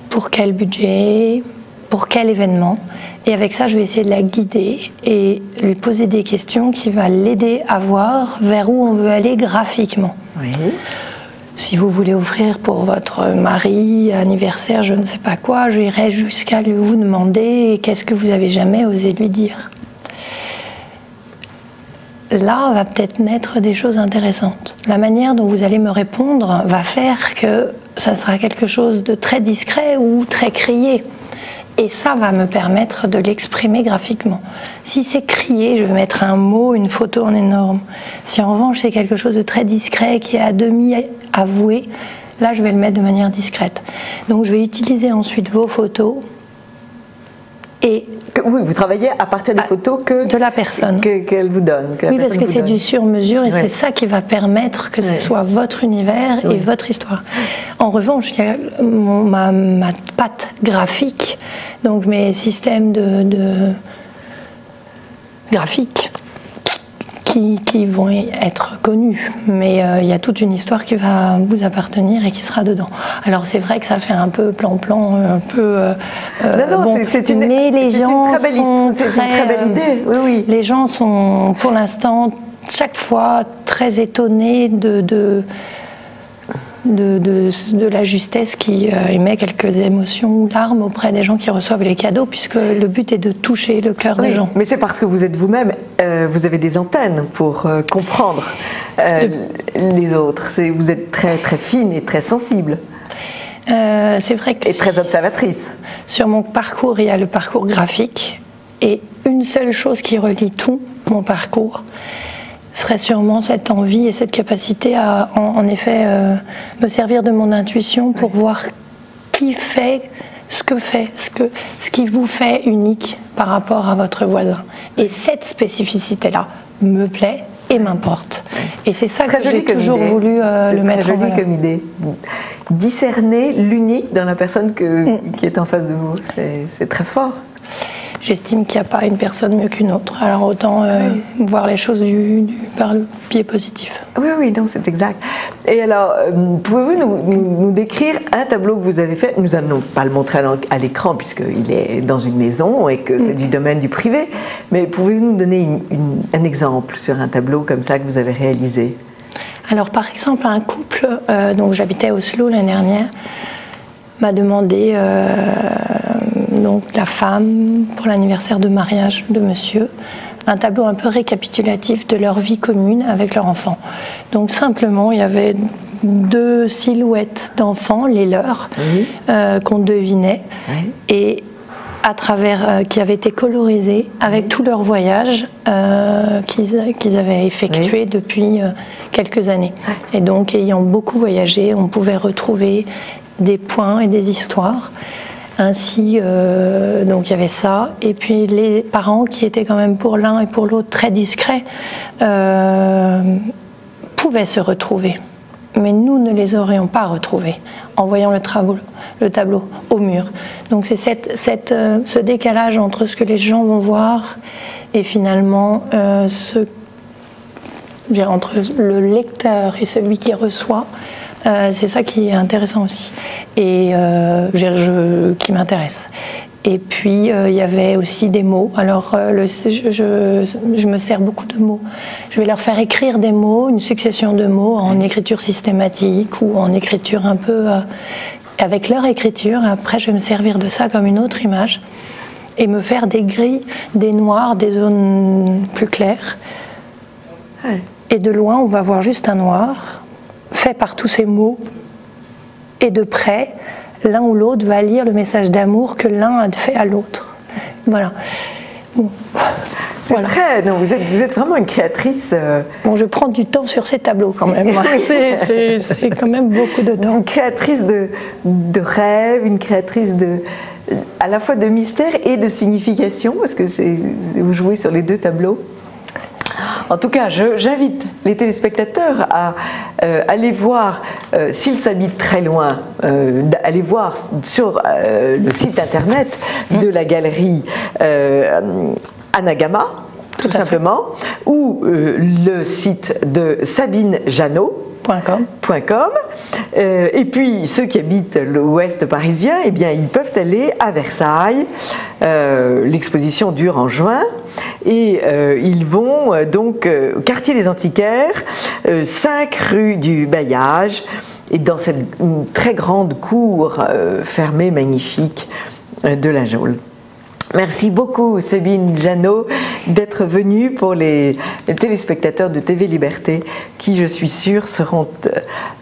pour quel budget, pour quel événement. Et avec ça, je vais essayer de la guider et lui poser des questions qui vont l'aider à voir vers où on veut aller graphiquement. Oui. Si vous voulez offrir pour votre mari, anniversaire, je ne sais pas quoi, j'irai jusqu'à vous demander qu'est-ce que vous avez jamais osé lui dire. Là va peut-être naître des choses intéressantes. La manière dont vous allez me répondre va faire que ça sera quelque chose de très discret ou très crié. Et ça va me permettre de l'exprimer graphiquement. Si c'est crié, je vais mettre un mot, une photo en énorme. Si en revanche c'est quelque chose de très discret, qui est à demi avoué, là je vais le mettre de manière discrète. Donc je vais utiliser ensuite vos photos et... Oui, vous travaillez à partir des photos de la personne qu'elle vous donne. Oui, parce que c'est du sur-mesure et c'est ça qui va permettre que ce soit votre univers et votre histoire. En revanche, il y a ma patte graphique, donc mes systèmes de graphiques qui vont être connus, mais il y a toute une histoire qui va vous appartenir et qui sera dedans. Alors c'est vrai que ça fait un peu plan-plan, un peu... non, bon, c'est une très belle idée. Oui, oui. Les gens sont pour l'instant chaque fois très étonnés de la justesse qui émet quelques émotions ou larmes auprès des gens qui reçoivent les cadeaux, puisque le but est de toucher le cœur des gens. Mais c'est parce que vous êtes vous-même, vous avez des antennes pour comprendre les autres. Vous êtes très, très fine et très sensible. C'est vrai que... Et très observatrice. Sur mon parcours, il y a le parcours graphique, et une seule chose qui relie tout mon parcours serait sûrement cette envie et cette capacité à, en effet, me servir de mon intuition pour voir qui fait ce qui vous fait unique par rapport à votre voisin. Et cette spécificité-là me plaît et m'importe. Et c'est ça que j'ai toujours voulu le mettre en valeur. C'est très joli comme idée. Discerner l'unique dans la personne qui est en face de vous, c'est très fort. J'estime qu'il n'y a pas une personne mieux qu'une autre. Alors autant voir les choses par le biais positif. Oui, oui, non, c'est exact. Et alors, pouvez-vous nous décrire un tableau que vous avez fait? Nous n'allons pas le montrer à l'écran puisqu'il est dans une maison et que c'est du domaine du privé. Mais pouvez-vous nous donner un exemple sur un tableau comme ça que vous avez réalisé? Alors, par exemple, un couple, donc j'habitais à Oslo l'année dernière, m'a demandé... donc la femme, pour l'anniversaire de mariage de monsieur, un tableau un peu récapitulatif de leur vie commune avec leur enfant. Donc simplement, il y avait 2 silhouettes d'enfants, les leurs, qu'on devinait, et à travers, qui avaient été colorisés avec tous leurs voyages qu'ils avaient effectués depuis quelques années. Et donc, ayant beaucoup voyagé, on pouvait retrouver des points et des histoires. Ainsi, donc il y avait ça, et puis les parents qui étaient quand même pour l'un et pour l'autre très discrets pouvaient se retrouver, mais nous ne les aurions pas retrouvés en voyant le tableau au mur. Donc c'est ce décalage entre ce que les gens vont voir et finalement entre le lecteur et celui qui reçoit. C'est ça qui est intéressant aussi et qui m'intéresse. Et puis il y avait aussi des mots. Alors je me sers beaucoup de mots. Je vais leur faire écrire des mots, une succession de mots en écriture systématique ou en écriture un peu avec leur écriture. Après je vais me servir de ça comme une autre image et me faire des gris, des noirs, des zones plus claires. Et de loin on va voir juste un noir fait par tous ces mots, et de près, l'un ou l'autre va lire le message d'amour que l'un a fait à l'autre. Voilà. Bon. Voilà. Non, vous êtes vraiment une créatrice. Bon, je prends du temps sur ces tableaux quand même. C'est quand même beaucoup de temps. Une créatrice de rêves, une créatrice à la fois de mystère et de signification, parce que vous jouez sur les 2 tableaux. En tout cas, j'invite les téléspectateurs à aller voir, s'ils s'habitent très loin, aller voir sur le site internet de la galerie Anagama, tout simplement, ou le site de Sabine Janot.com. Et puis ceux qui habitent l'ouest parisien, eh bien, ils peuvent aller à Versailles. L'exposition dure en juin. Et ils vont donc au quartier des Antiquaires, 5 rue du Bailliage, et dans cette très grande cour fermée, magnifique de la Geôle. Merci beaucoup Sabine Janot d'être venue pour les téléspectateurs de TV Liberté qui, je suis sûre, seront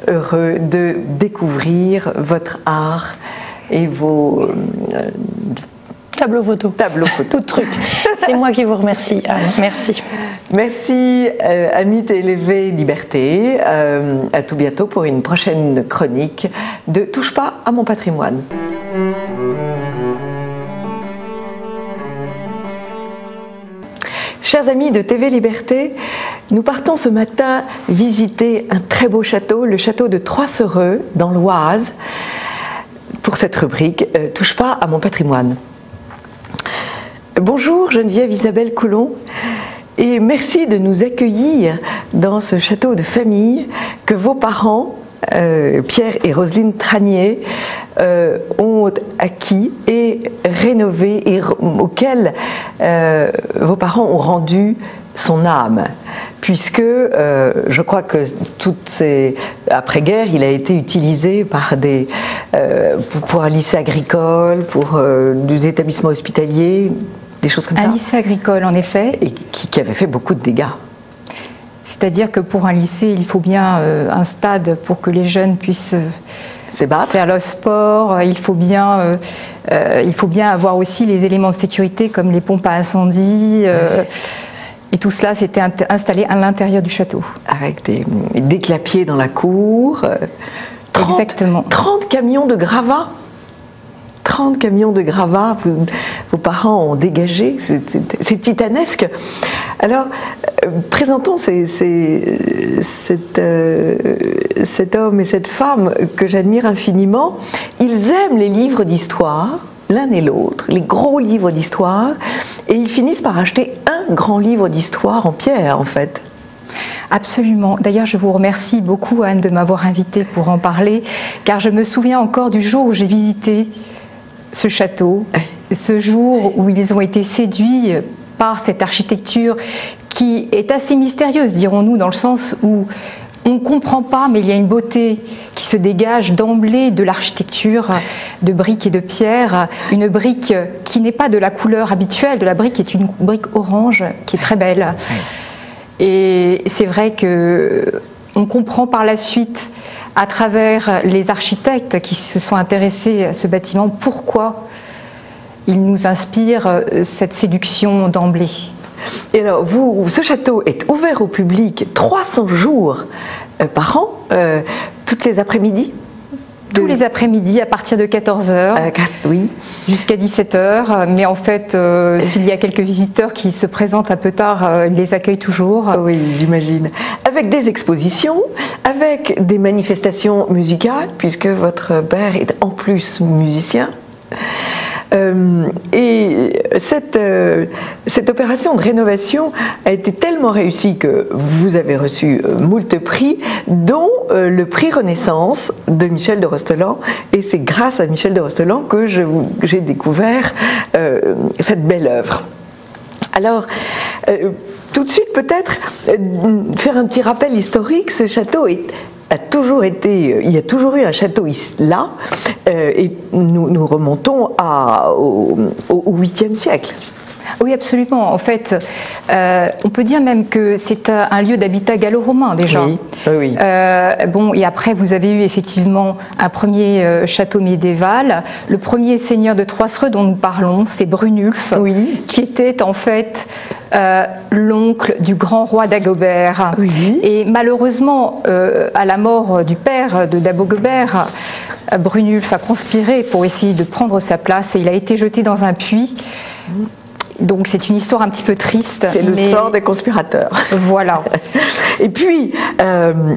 heureux de découvrir votre art et vos... Tableau photo. Tout truc. C'est moi qui vous remercie. Merci. Merci, amis TV Liberté. À tout bientôt pour une prochaine chronique de Touche pas à mon patrimoine. Chers amis de TV Liberté, nous partons ce matin visiter un très beau château, le château de Trois-Sereux, dans l'Oise, pour cette rubrique « Touche pas à mon patrimoine ». Bonjour Geneviève Isabelle Coulon. Et merci de nous accueillir dans ce château de famille que vos parents, Pierre et Roselyne Tranier, ont acquis et rénové et auquel vos parents ont rendu son âme, puisque je crois que après-guerre, il a été utilisé par pour un lycée agricole, pour des établissements hospitaliers, des choses comme ça. Un lycée agricole, en effet. Et qui avait fait beaucoup de dégâts. C'est-à-dire que pour un lycée, il faut bien un stade pour que les jeunes puissent faire le sport. Il faut bien avoir aussi les éléments de sécurité comme les pompes à incendie. Et tout cela s'était installé à l'intérieur du château. Avec des clapiers dans la cour. Exactement. 30 camions de gravats. 30 camions de gravats, vos parents ont dégagé, c'est titanesque. Alors, présentons cet homme et cette femme que j'admire infiniment. Ils aiment les livres d'histoire, l'un et l'autre, les gros livres d'histoire, et ils finissent par acheter un grand livre d'histoire en pierre, en fait. Absolument. D'ailleurs, je vous remercie beaucoup, Anne, de m'avoir invitée pour en parler, car je me souviens encore du jour où j'ai visité ce château, ce jour où ils ont été séduits par cette architecture qui est assez mystérieuse, dirons-nous, dans le sens où on ne comprend pas, mais il y a une beauté qui se dégage d'emblée de l'architecture de briques et de pierres. Une brique qui n'est pas de la couleur habituelle de la brique, qui est une brique orange, qui est très belle. Et c'est vrai qu'on comprend par la suite, à travers les architectes qui se sont intéressés à ce bâtiment, pourquoi il nous inspire cette séduction d'emblée. Et alors, ce château est ouvert au public 300 jours par an, toutes les après-midi? Tous les après-midi à partir de 14h oui. Jusqu'à 17h. Mais en fait, s'il y a quelques visiteurs qui se présentent un peu tard, ils les accueillent toujours. Oui, j'imagine. Avec des expositions, avec des manifestations musicales, puisque votre père est en plus musicien. Et cette opération de rénovation a été tellement réussie que vous avez reçu moult prix, dont le prix Renaissance de Michel de Rostelan. Et c'est grâce à Michel de Rostelan que j'ai découvert cette belle œuvre. Alors, tout de suite peut-être, faire un petit rappel historique. Ce château il y a toujours eu un château là, et nous remontons au 8e siècle. Oui, absolument. En fait, on peut dire même que c'est un lieu d'habitat gallo-romain déjà. Oui, oui. Bon, et après, vous avez eu effectivement un premier château médiéval. Le premier seigneur de Troissereux dont nous parlons, c'est Brunulf, oui, qui était en fait l'oncle du grand roi Dagobert. Oui. Et malheureusement, à la mort du père de Dagobert, Brunulf a conspiré pour essayer de prendre sa place et il a été jeté dans un puits. Donc c'est une histoire un petit peu triste. C'est le sort des conspirateurs. Voilà. Et puis,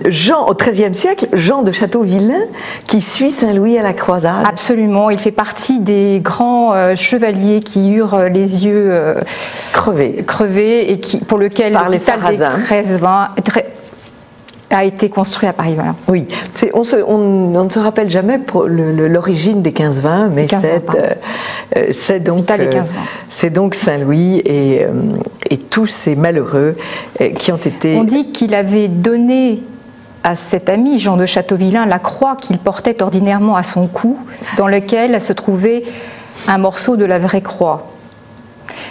Jean, au XIIIe siècle, Jean de Châteauvillain, qui suit Saint-Louis à la croisade. Absolument, il fait partie des grands chevaliers qui eurent les yeux crevés et pour lequel par les Sarrasins a été construit à Paris. Voilà. Oui, on ne se rappelle jamais l'origine des 15-20, mais c'est donc Saint-Louis et tous ces malheureux qui ont été... On dit qu'il avait donné à cet ami, Jean de Châteauvillain, la croix qu'il portait ordinairement à son cou, dans laquelle se trouvait un morceau de la vraie croix.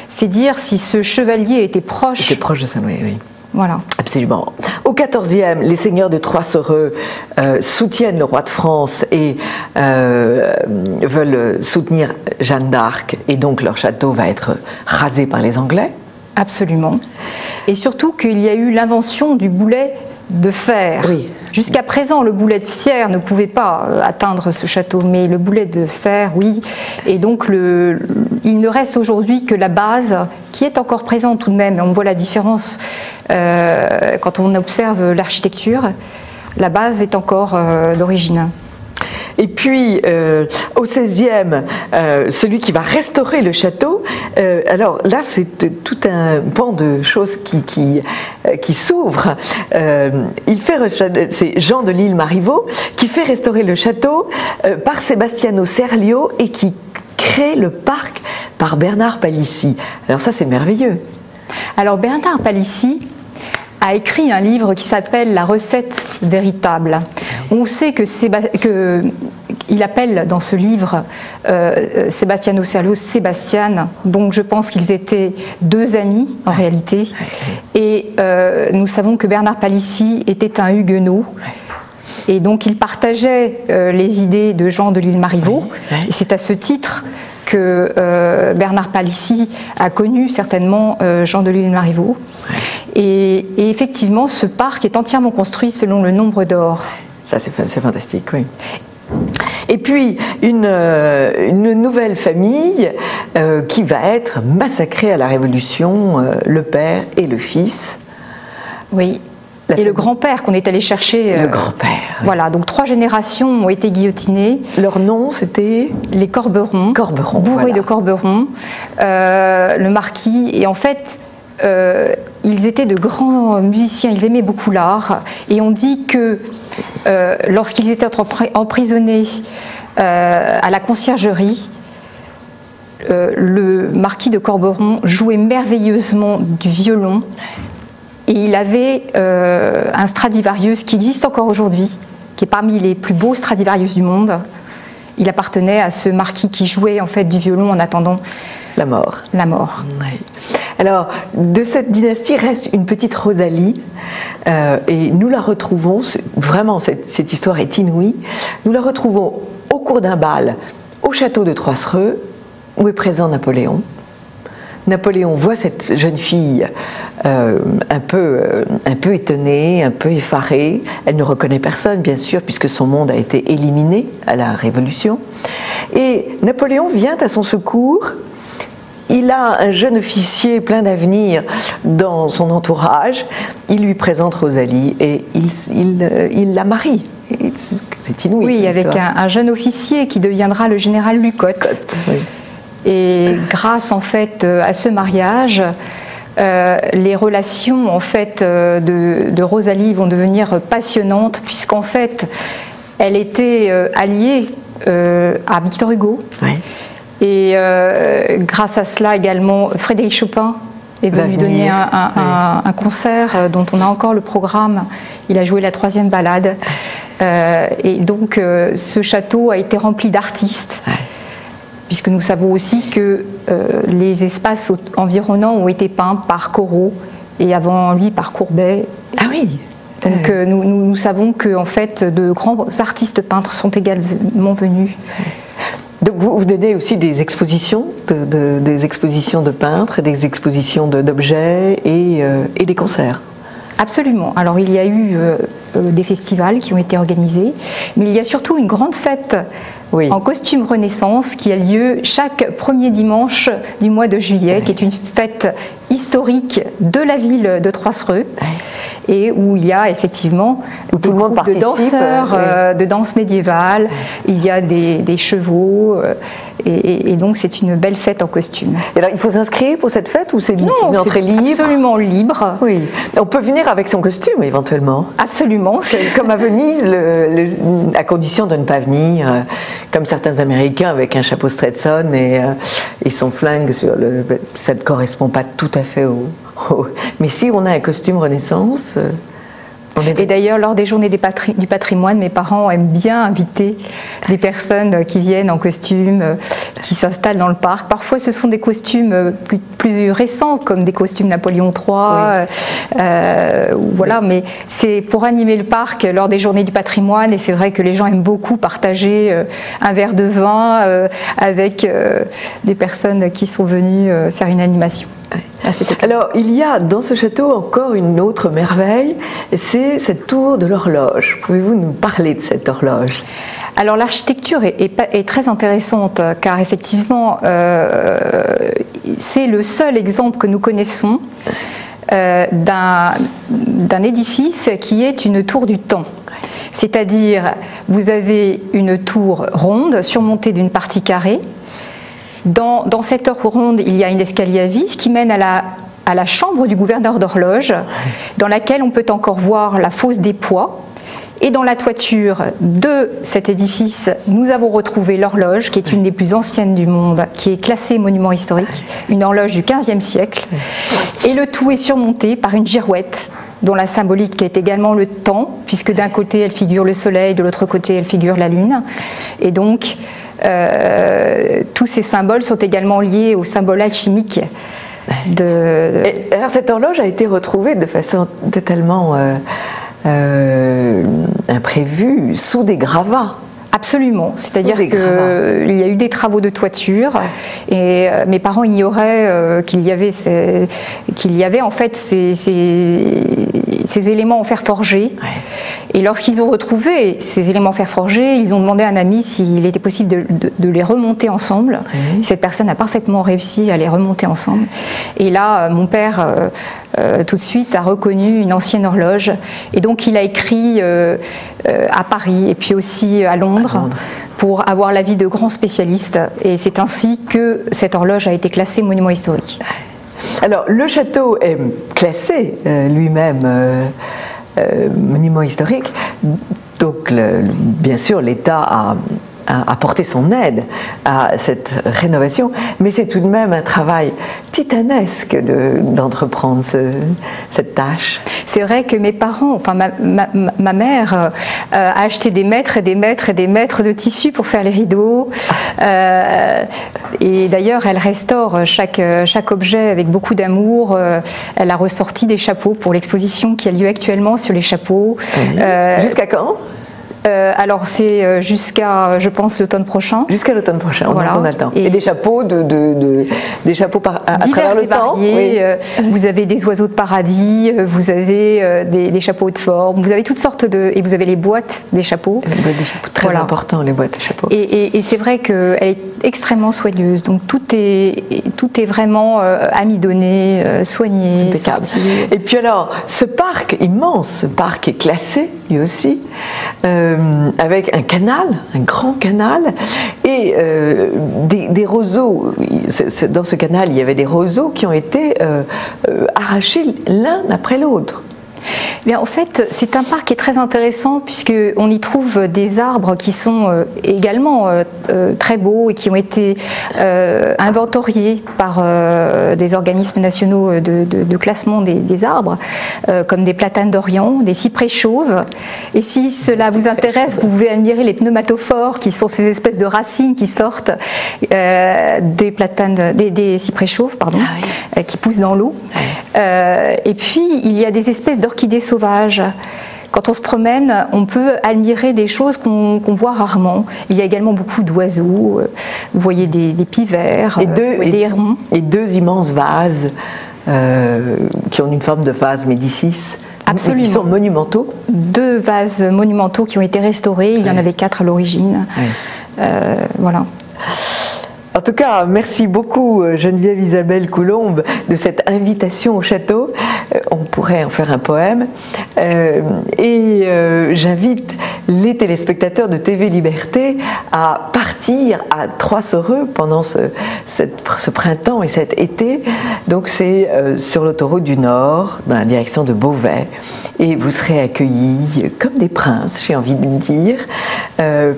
C'est dire si ce chevalier était proche... de Saint-Louis, oui. Voilà. Absolument. Au XIVe, les seigneurs de Troissereux soutiennent le roi de France et veulent soutenir Jeanne d'Arc, et donc leur château va être rasé par les Anglais. Absolument. Et surtout qu'il y a eu l'invention du boulet de fer. Oui. Jusqu'à présent, le boulet de pierre ne pouvait pas atteindre ce château, mais le boulet de fer, oui. Et donc, il ne reste aujourd'hui que la base, qui est encore présente tout de même. On voit la différence quand on observe l'architecture. La base est encore d'origine. Et puis, au XVIe, celui qui va restaurer le château, alors là, c'est tout un pan de choses qui s'ouvre. C'est Jean de Lille-Marivaux qui fait restaurer le château par Sebastiano Serlio et qui crée le parc par Bernard Palissy. Alors ça, c'est merveilleux. Alors Bernard Palissy a écrit un livre qui s'appelle La recette véritable. On sait que il appelle dans ce livre Sebastiano Serlio Sébastien, donc je pense qu'ils étaient deux amis en réalité. Et nous savons que Bernard Palissy était un huguenot. Et donc il partageait les idées de Jean de Lille-Marivaux. Et c'est à ce titre que Bernard Palissy a connu certainement Jean de Lille-Marivaux. Et effectivement, ce parc est entièrement construit selon le nombre d'or. Ça, c'est fantastique, oui. Et puis, une nouvelle famille qui va être massacrée à la Révolution, le père et le fils. Oui. Et le grand-père qu'on est allé chercher. Le grand-père. Oui. Voilà, donc 3 générations ont été guillotinées. Leur nom, c'était les Corberons. Corberons, bourrés voilà. de Corberons. Le marquis. Et en fait, ils étaient de grands musiciens, ils aimaient beaucoup l'art. Et on dit que lorsqu'ils étaient emprisonnés à la conciergerie, le marquis de Corberon jouait merveilleusement du violon. Et il avait un Stradivarius qui existe encore aujourd'hui, qui est parmi les plus beaux Stradivarius du monde. Il appartenait à ce marquis qui jouait en fait du violon en attendant la mort. La mort. Oui. Alors, de cette dynastie reste une petite Rosalie, et nous la retrouvons, vraiment cette histoire est inouïe, nous la retrouvons au cours d'un bal au château de Troissereux, où est présent Napoléon. Napoléon voit cette jeune fille un peu étonnée, un peu effarée. Elle ne reconnaît personne, bien sûr, puisque son monde a été éliminé à la Révolution. Et Napoléon vient à son secours. Il a un jeune officier plein d'avenir dans son entourage. Il lui présente Rosalie et il la marie. C'est inouï. Oui, avec un jeune officier qui deviendra le général Lucotte. Oui. Et grâce en fait à ce mariage, les relations en fait de Rosalie vont devenir passionnantes, puisqu'en fait elle était alliée à Victor Hugo. Oui. Et grâce à cela également, Frédéric Chopin est venu lui donner un concert dont on a encore le programme. Il a joué la 3e ballade. Et donc ce château a été rempli d'artistes. Oui. Puisque nous savons aussi que les espaces environnants ont été peints par Corot et avant lui par Courbet. Ah oui. Donc nous savons que en fait de grands artistes peintres sont également venus. Donc vous donnez aussi des expositions, des expositions de peintres, des expositions d'objets et des concerts. Absolument. Alors il y a eu des festivals qui ont été organisés, mais il y a surtout une grande fête en costume Renaissance qui a lieu chaque premier dimanche du mois de juillet, qui est une fête historique de la ville de Troissereux, et où il y a effectivement des groupes de danseurs de danse médiévale, il y a des chevaux, et donc c'est une belle fête en costume. Et alors il faut s'inscrire pour cette fête ou c'est une entrée libre? Absolument libre. Oui. On peut venir avec son costume éventuellement. Absolument. C'est comme à Venise, à condition de ne pas venir comme certains Américains avec un chapeau Stetson et son flingue sur le. Ça ne correspond pas tout à fait au. Mais si on a un costume Renaissance. Et d'ailleurs, lors des journées du patrimoine, mes parents aiment bien inviter des personnes qui viennent en costume, qui s'installent dans le parc. Parfois, ce sont des costumes plus récents, comme des costumes Napoléon III. Voilà, mais c'est pour animer le parc lors des journées du patrimoine. Et c'est vrai que les gens aiment beaucoup partager un verre de vin avec des personnes qui sont venues faire une animation. Alors, il y a dans ce château encore une autre merveille, c'est cette tour de l'horloge. Pouvez-vous nous parler de cette horloge? Alors, l'architecture est très intéressante, car effectivement, c'est le seul exemple que nous connaissons d'un édifice qui est une tour du temps. C'est-à-dire, vous avez une tour ronde surmontée d'une partie carrée. Dans cette tour ronde, il y a une escalier à vis qui mène à la chambre du gouverneur d'horloge, dans laquelle on peut encore voir la fosse des poids. Et dans la toiture de cet édifice, nous avons retrouvé l'horloge, qui est une des plus anciennes du monde, qui est classée monument historique, une horloge du XVe siècle. Et le tout est surmonté par une girouette, dont la symbolique est également le temps, puisque d'un côté elle figure le soleil, de l'autre côté elle figure la lune. Et donc, tous ces symboles sont également liés au symbole alchimique. Alors cette horloge a été retrouvée de façon totalement imprévue, sous des gravats. Absolument, c'est-à-dire qu'il y a eu des travaux de toiture et mes parents ignoraient qu'il y avait en fait ces éléments en fer forgé. Et lorsqu'ils ont retrouvé ces éléments en fer forgé, ils ont demandé à un ami s'il était possible de les remonter ensemble. Cette personne a parfaitement réussi à les remonter ensemble. Et là, mon père tout de suite a reconnu une ancienne horloge et donc il a écrit à Paris et puis aussi à Londres pour avoir l'avis de grands spécialistes et c'est ainsi que cette horloge a été classée monument historique. Alors le château est classé lui-même monument historique, donc bien sûr l'État a apporté son aide à cette rénovation, mais c'est tout de même un travail titanesque d'entreprendre cette tâche. C'est vrai que mes parents, enfin ma mère a acheté des mètres et des mètres et des mètres de tissu pour faire les rideaux et d'ailleurs elle restaure chaque objet avec beaucoup d'amour. Elle a ressorti des chapeaux pour l'exposition qui a lieu actuellement sur les chapeaux. Jusqu'à quand ? Alors c'est jusqu'à, je pense, l'automne prochain. Jusqu'à l'automne prochain, voilà. On a le temps. Et des chapeaux, des chapeaux à travers le temps. Oui. Vous avez des oiseaux de paradis, vous avez des chapeaux de forme, vous avez toutes sortes de... Et vous avez les boîtes des chapeaux. Les boîtes des chapeaux, très important, les boîtes des chapeaux. Et c'est vrai qu'elle est extrêmement soigneuse, donc tout est vraiment amidonné, soigné, sorti. Et puis alors, ce parc immense, ce parc est classé, lui aussi, avec un canal, un grand canal, et des roseaux. Dans ce canal, il y avait des roseaux qui ont été arrachés l'un après l'autre. Bien, en fait, c'est un parc qui est très intéressant puisqu'on y trouve des arbres qui sont également très beaux et qui ont été inventoriés par des organismes nationaux de classement des arbres, comme des platanes d'Orient, des cyprès chauves. Et si cela vous intéresse, vous pouvez admirer les pneumatophores, qui sont ces espèces de racines qui sortent des cyprès chauves, pardon, qui poussent dans l'eau. Et puis, il y a des espèces d'orchidées sauvages. Quand on se promène, on peut admirer des choses qu'on voit rarement. Il y a également beaucoup d'oiseaux. Vous voyez des pivers, des hérons. Et deux immenses vases qui ont une forme de vase Médicis. Absolument. Qui sont monumentaux. Deux vases monumentaux qui ont été restaurés. Il y en avait 4 à l'origine. Voilà. En tout cas, merci beaucoup Geneviève Isabelle Coulombe de cette invitation au château. On pourrait en faire un poème. J'invite les téléspectateurs de TV Liberté à partir à Trois-Soreux pendant ce printemps et cet été. Donc c'est sur l'autoroute du Nord, dans la direction de Beauvais. Et vous serez accueillis comme des princes, j'ai envie de dire,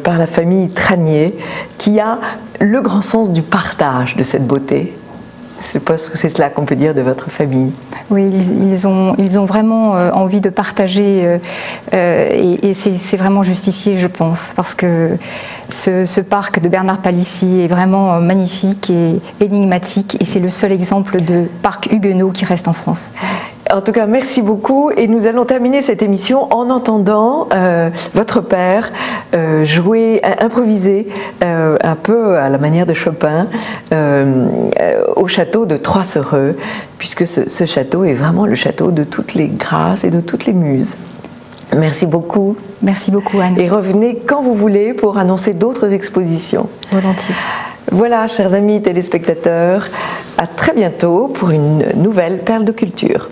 par la famille Tranier qui a le grand sens du partage de cette beauté. Je pense que c'est cela qu'on peut dire de votre famille. Oui, ils ont vraiment envie de partager et c'est vraiment justifié, je pense, parce que ce parc de Bernard Palissy est vraiment magnifique et énigmatique et c'est le seul exemple de parc huguenot qui reste en France. En tout cas, merci beaucoup et nous allons terminer cette émission en entendant votre père jouer, improviser un peu à la manière de Chopin au château de Trois-Soreux, puisque ce château est vraiment le château de toutes les grâces et de toutes les muses. Merci beaucoup. Merci beaucoup, Anne. Et revenez quand vous voulez pour annoncer d'autres expositions. Volontiers. Voilà, chers amis téléspectateurs, à très bientôt pour une nouvelle perle de culture.